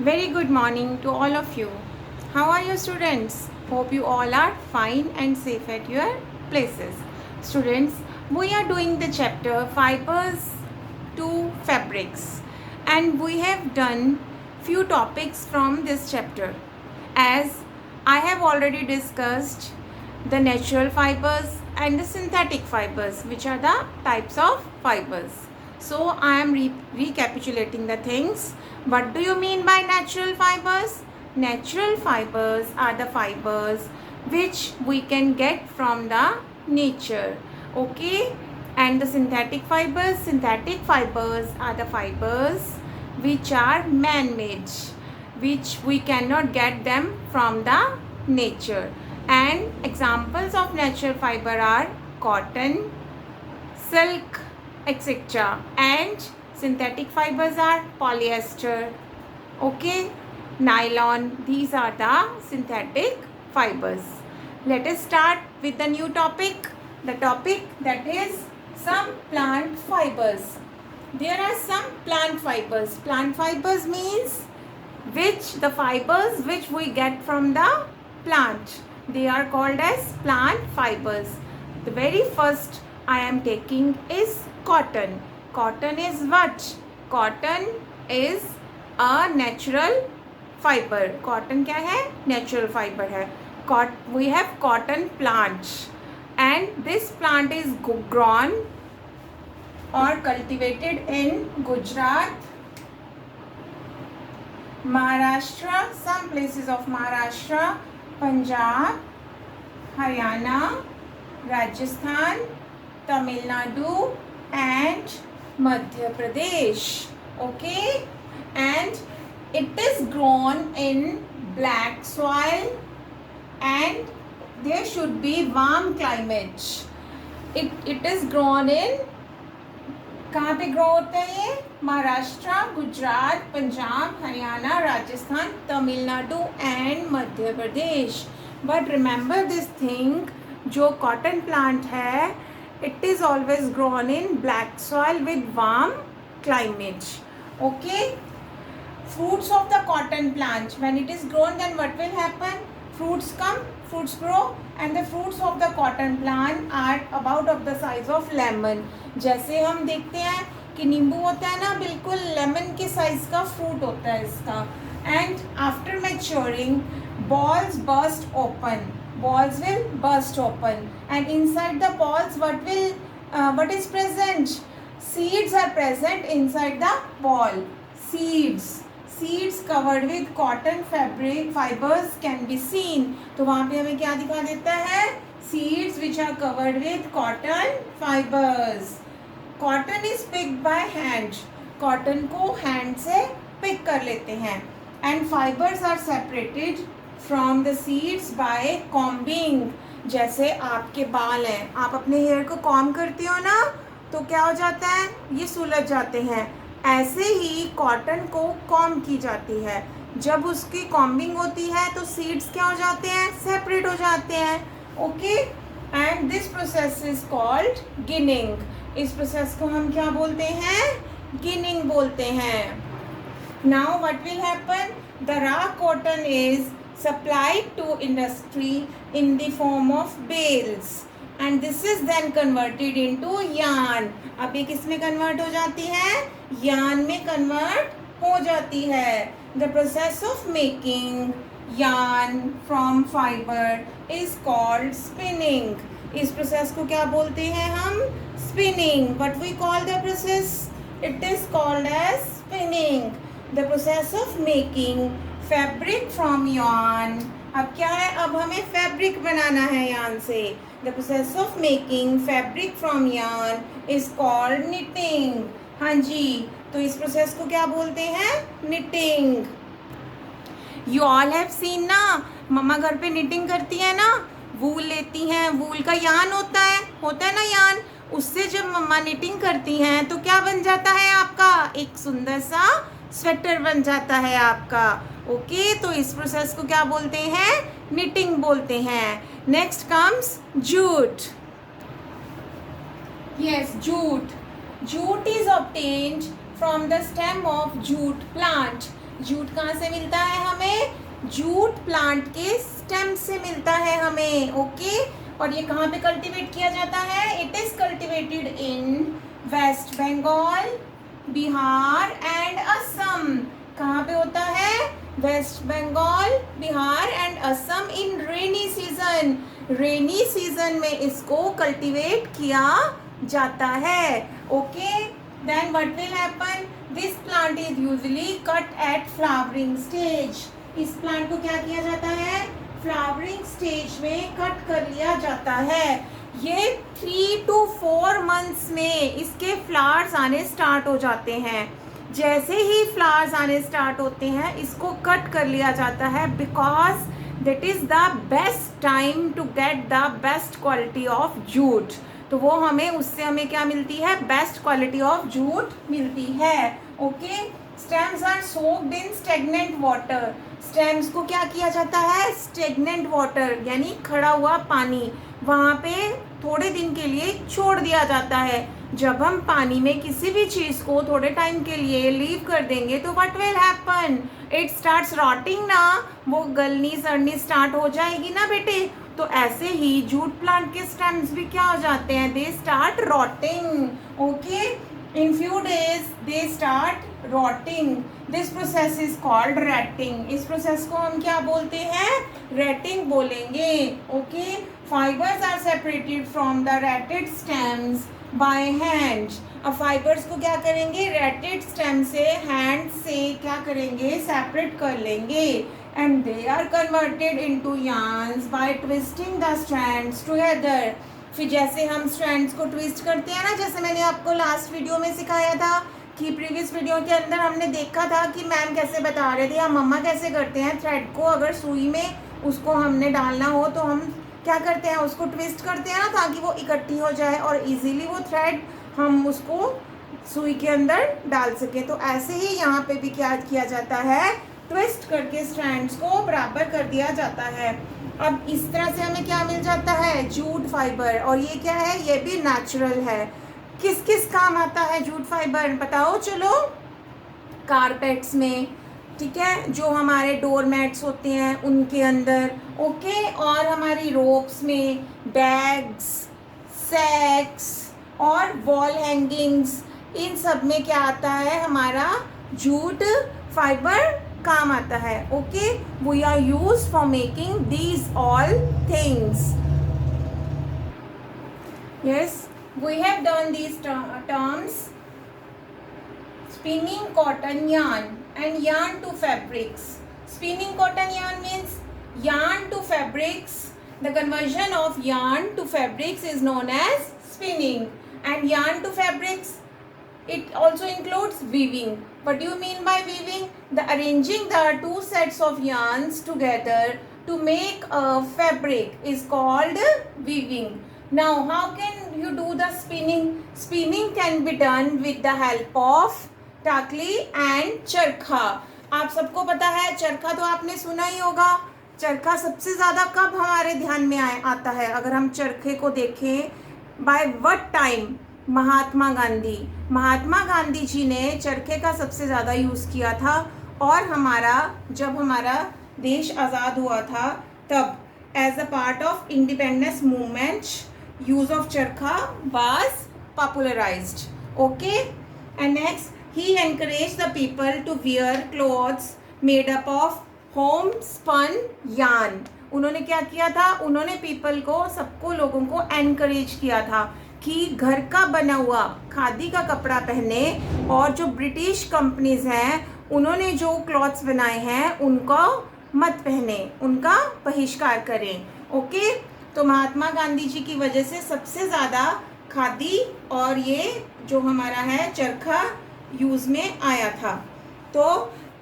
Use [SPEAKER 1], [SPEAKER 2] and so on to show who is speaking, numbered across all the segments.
[SPEAKER 1] Very good morning to all of you. How are you, students? Hope you all are fine and safe at your places. Students, we are doing the chapter Fibers to Fabrics, and we have done few topics from this chapter. As I have already discussed the natural fibers and the synthetic fibers, which are the types of fibers. So I am recapitulating the things. What do you mean by natural fibers? Natural fibers are the fibers which we can get from the nature. Okay? And the synthetic fibers are the fibers which are man-made, which we cannot get them from the nature. And examples of natural fiber are cotton, silk, etc. And synthetic fibers are polyester, okay, nylon. These are the synthetic fibers. Let us start with the new topic. The topic that is some plant fibers. There are some plant fibers. Plant fibers means the fibers which we get from the plant. They are called as plant fibers. The very first I am taking is cotton. Cotton is what? Cotton is a natural fiber. Cotton क्या है? Natural fiber है. We have cotton plant, and this plant is grown or cultivated in Gujarat, Maharashtra, some places of Maharashtra, Punjab, Haryana, Rajasthan, Tamil Nadu and Madhya Pradesh. Okay, and it is grown in black soil and there should be warm climate. It is grown in, कहाँ पे grow होता है ये? Maharashtra, Gujarat, Punjab, Haryana, Rajasthan, Tamil Nadu and Madhya Pradesh. But remember this thing, जो cotton plant है, it is always grown in black soil with warm climate. Okay. Fruits of the cotton plant, when it is grown, then what will happen? Fruits come, fruits grow, and the fruits of the cotton plant are about of the size of lemon. जैसे हम देखते हैं कि नींबू होता है ना, बिल्कुल लेमन के साइज का फ्रूट होता है इसका. And after maturing, balls burst open. Balls will burst open, and inside the balls, what is present? Seeds are present inside the ball. Seeds covered with cotton fabric fibers can be seen. तो वहाँ पे हमें क्या दिखा देता है? Seeds which are covered with cotton fibers. Cotton is picked by hand. Cotton को hand से pick कर लेते हैं. And fibers are separated from the seeds by combing. जैसे आपके बाल हैं, आप अपने हेयर को कॉम्ब करती हो ना, तो क्या हो जाता है? ये सुलझ जाते हैं. ऐसे ही कॉटन को कॉम्ब की जाती है. जब उसकी कॉम्बिंग होती है तो सीड्स क्या हो जाते हैं? सेपरेट हो जाते हैं. Okay. And this process is called ginning. इस प्रोसेस को हम क्या बोलते हैं? गिनिंग बोलते हैं. Now what will happen? The raw cotton is supplied to industry in the form of bales, and this is then converted into yarn. अब ये किस में कन्वर्ट हो जाती है? yarn में कन्वर्ट हो जाती है. The process of making yarn from fiber is called spinning. इस प्रोसेस को क्या बोलते हैं हम? spinning. What we call the process? It is called as spinning. The process of making fabric from yarn. अब क्या है? अब हमें फैब्रिक बनाना है yarn से. The process of making fabric from yarn is called knitting. हाँ जी, तो इस प्रोसेस को क्या बोलते हैं? knitting. You all have seen ना, मम्मा घर पे knitting करती है ना, वूल लेती हैं, वूल का यार्न होता है ना यार्न. उससे जब मम्मा knitting करती हैं तो क्या बन जाता है आपका? एक सुंदर सा स्वेटर बन जाता है आपका. ओके. तो इस प्रोसेस को क्या बोलते हैं? knitting बोलते हैं. Next comes jute. Yes, jute. Jute is obtained from the stem of jute plant. Jute कहाँ से मिलता है हमें? जूट प्लांट के स्टेम से मिलता है हमें, ओके। और ये कहाँ पे कल्टीवेट किया जाता है? It is cultivated in West Bengal, Bihar and Assam. कहाँ पे होता है? West Bengal, Bihar and Assam in rainy season. Rainy season में इसको कल्टीवेट किया जाता है, okay. Then what will happen? This plant is usually cut at flowering stage. इस प्लांट को क्या किया जाता है? फ्लावरिंग स्टेज में कट कर लिया जाता है। ये 3 to 4 मंथ्स में इसके फ्लावर्स आने स्टार्ट हो जाते हैं। जैसे ही फ्लावर्स आने स्टार्ट होते हैं इसको कट कर लिया जाता है, because that is the best time to get the best quality of jute. तो वो हमें उससे हमें क्या मिलती है? बेस्ट क्वालिटी ऑफ जूट मिलती है, okay. Stems are soaked in stagnant water. Stems को क्या किया जाता है? स्टेगनेंट वाटर यानी खड़ा हुआ पानी, वहाँ पे थोड़े दिन के लिए छोड़ दिया जाता है। जब हम पानी में किसी भी चीज़ को थोड़े टाइम के लिए लीव कर देंगे तो what will happen? It starts rotting ना, वो गलनी सड़नी स्टार्ट हो जाएगी ना बेटे। तो ऐसे ही जूट प्लांट के स्टेम्स भी क्या हो जाते हैं? They start rotting, okay. In few days they start rotting. This process is called retting. इस प्रोसेस को हम क्या बोलते हैं? रेटिंग बोलेंगे, okay. Fibres are separated from the retted stems by hand. अब फाइबर्स को क्या करेंगे? रेटेड स्टेम से हैंड से क्या करेंगे? सेपरेट कर लेंगे। And they are converted into yarns by twisting the strands together. फिर जैसे हम स्ट्रैंड्स को ट्विस्ट करते हैं ना, जैसे मैंने आपको लास्ट वीडियो में सिखाया था कि प्रीवियस वीडियो के अंदर हमने देखा था कि मैम कैसे बता रहे थे या मम्मा कैसे करते हैं, थ्रेड को अगर सुई में उसको हमने डालना हो तो हम क्या करते हैं? उसको ट्विस्ट करते हैं ना, ताकि वो इकट्ठी हो जाए और इजीली वो थ्रेड हम उसको सुई के अंदर डाल सकें। तो ऐसे ही यहाँ पे भी क्या किया जाता है? ट्विस्ट करके स्ट्रैंड्स को बराबर कर दिया जाता है। अब इस तरह से हमें क्या मिल जाता है? Jute fibre. और ये क्या है? ये भी नेचुरल है। किस किस काम आता है जूट फाइबर बताओ चलो? कारपेट्स में, ठीक है, जो हमारे डोर मैट्स होते हैं उनके अंदर, ओके। और हमारी रोप्स में, बैग्स, सैक्स और वॉल हैंगिंग्स, इन सब में क्या आता है? हमारा जूट फाइबर काम आता है, okay. We are use for making these all things. Yes, we have done these terms: spinning cotton yarn and yarn to fabrics. Spinning cotton yarn means yarn to fabrics. The conversion of yarn to fabrics is known as spinning. And yarn to fabrics, it also includes weaving. What do you mean by weaving? The arranging the two sets of yarns together to make a fabric is called weaving. Now, how can you do the spinning? Spinning can be done with the help of टाकली and चरखा। आप सबको पता है चरखा तो आपने सुना ही होगा। चरखा सबसे ज़्यादा कब हमारे ध्यान में आता है? अगर हम चरखे को देखें, by what time? Mahatma Gandhi. Mahatma Gandhi ji ने चरखे का सबसे ज़्यादा यूज़ किया था। और जब हमारा देश आज़ाद हुआ था तब as a part of independence movement use of charkha was popularized, okay. And next, he encouraged the people to wear clothes made up of homespun yarn. उन्होंने क्या किया था? उन्होंने पीपल को, सबको, लोगों को एनकरेज किया था कि घर का बना हुआ खादी का कपड़ा पहने। और जो ब्रिटिश कंपनीज हैं उन्होंने जो क्लॉथ्स बनाए हैं उनको मत पहने, उनका बहिष्कार करें, ओके। तो महात्मा गांधी जी की वजह से सबसे ज़्यादा खादी और ये जो हमारा है चरखा यूज़ में आया था। तो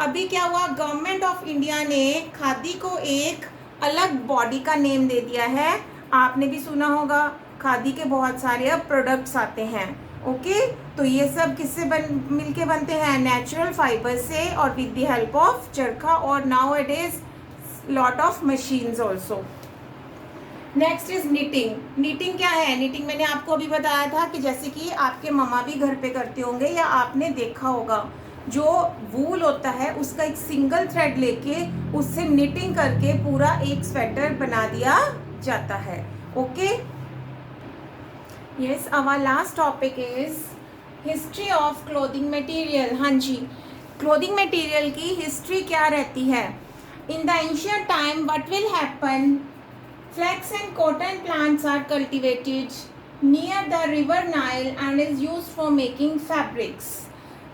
[SPEAKER 1] अभी क्या हुआ? गवर्नमेंट ऑफ इंडिया ने खादी को एक अलग बॉडी का नेम दे दिया है। आपने भी सुना होगा खादी के बहुत सारे अब प्रोडक्ट्स आते हैं, ओके। तो ये सब किससे मिलके बनते हैं? नेचुरल फाइबर से और विद द हेल्प ऑफ चरखा। और now it is lot of machines also. Next is knitting. Knitting क्या है? निटिंग मैंने आपको अभी बताया था कि जैसे कि आपके मम्मा भी घर पे करते होंगे या आपने देखा होगा। जो वूल होता है उसका एक सिंगल थ्रेड लेके उससे निटिंग करके पूरा एक स्वेटर बना दिया जाता है. Okay, yes, our last topic is history of clothing material. हाँ जी, क्लोथिंग मटेरियल की हिस्ट्री क्या रहती है. In the ancient time what will happen, flax and cotton plants are cultivated near the river Nile and is used for making fabrics.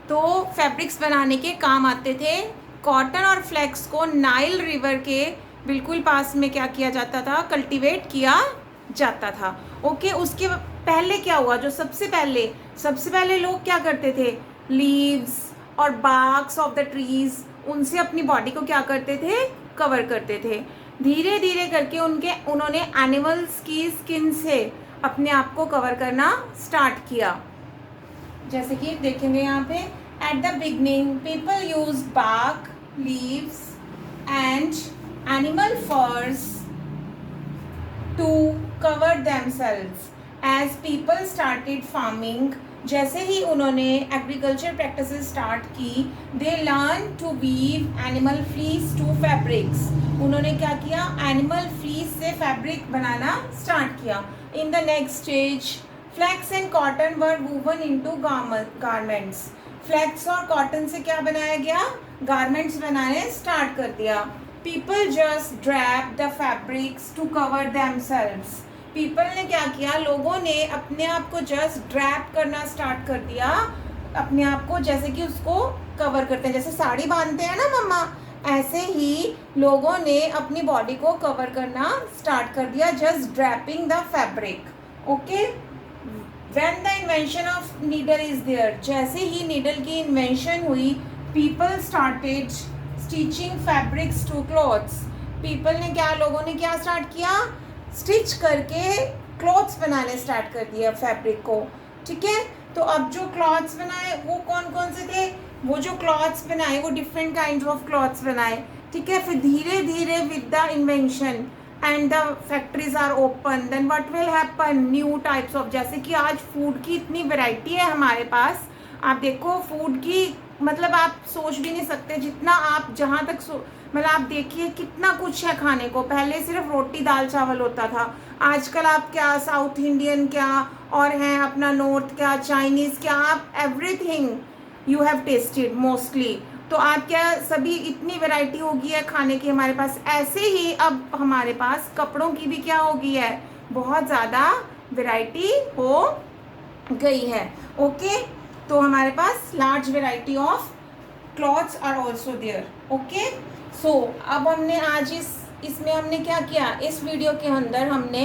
[SPEAKER 1] तो fabrics बनाने के काम आते थे. कॉटन और फ्लैक्स को नाइल रिवर के बिल्कुल पास में क्या किया जाता था, कल्टीवेट किया जाता था. ओके, उसके पहले क्या हुआ, जो सबसे पहले लोग क्या करते थे, लीव्स और बार्क्स ऑफ द ट्रीज, उनसे अपनी बॉडी को क्या करते थे, कवर करते थे. धीरे धीरे करके उन्होंने एनिमल्स की स्किन से अपने आप को कवर करना स्टार्ट किया. जैसे कि देखेंगे यहाँ पे, at the beginning people use bark, leaves and animal furs to cover themselves. As people started farming, जैसे ही उन्होंने एग्रीकल्चर प्रैक्टिसेस स्टार्ट की, they learn to weave animal fleece to fabrics. उन्होंने क्या किया, एनिमल फ्लीस से फैब्रिक बनाना start किया. In the next stage flax and cotton were woven into garments. Flax और कॉटन से क्या बनाया गया, गारमेंट्स बनाने स्टार्ट कर दिया. People just drape the fabrics to cover themselves. People ने क्या किया, लोगों ने अपने आप को जस्ट ड्रैप करना स्टार्ट कर दिया, अपने आप को जैसे कि उसको कवर करते हैं, जैसे साड़ी बांधते हैं ना मम्मा, ऐसे ही लोगों ने अपनी बॉडी को कवर करना स्टार्ट कर दिया, just draping the fabric. Okay, when the invention of needle is there, जैसे ही नीडल की इन्वेंशन हुई, people started stitching fabrics to clothes. People ने क्या, लोगों ने क्या स्टार्ट किया, स्टिच करके क्लॉथ्स बनाने स्टार्ट कर दिया फैब्रिक को. ठीक है, तो अब जो क्लॉथ्स बनाए वो कौन कौन से थे, वो जो क्लॉथ्स बनाए वो डिफरेंट काइंड ऑफ क्लॉथ्स बनाए. ठीक है, फिर धीरे धीरे with the invention and the factories are open, then what will happen, new types of, जैसे कि आज फूड की इतनी वैरायटी है हमारे पास. आप देखो फूड की, मतलब आप सोच भी नहीं सकते जितना आप जहाँ तक मतलब आप देखिए कितना कुछ है खाने को. पहले सिर्फ रोटी दाल चावल होता था, आजकल आप क्या साउथ इंडियन क्या और हैं, अपना नॉर्थ क्या, चाइनीज़ क्या, आप everything you have tested mostly. तो आप क्या, सभी इतनी वैरायटी होगी है खाने की हमारे पास. ऐसे ही अब हमारे पास कपड़ों की भी क्या होगी है, बहुत ज़्यादा वैरायटी हो गई है. ओके, तो हमारे पास large variety of clothes are also there. Okay, so अब हमने आज इसमें हमने क्या किया, इस वीडियो के अंदर हमने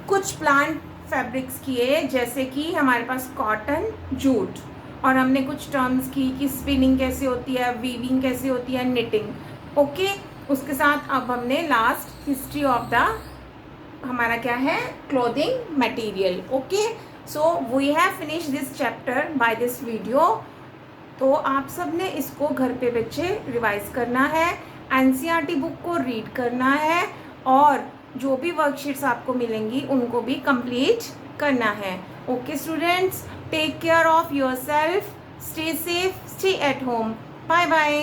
[SPEAKER 1] कुछ प्लांट फैब्रिक्स किए, जैसे कि हमारे पास कॉटन, जूट, और हमने कुछ टर्म्स की कि स्पिनिंग कैसे होती है, वीविंग कैसे होती है, निटिंग. ओके, उसके साथ अब हमने लास्ट हिस्ट्री ऑफ द हमारा क्या है, clothing material. Okay, so we have finish this chapter by this video. तो आप सब ने इसको घर पे बच्चे रिवाइज करना है, एनसीईआरटी बुक को रीड करना है, और जो भी वर्कशीट्स आपको मिलेंगी उनको भी कंप्लीट करना है. Okay students, take care of yourself, stay safe, stay at home. Bye bye.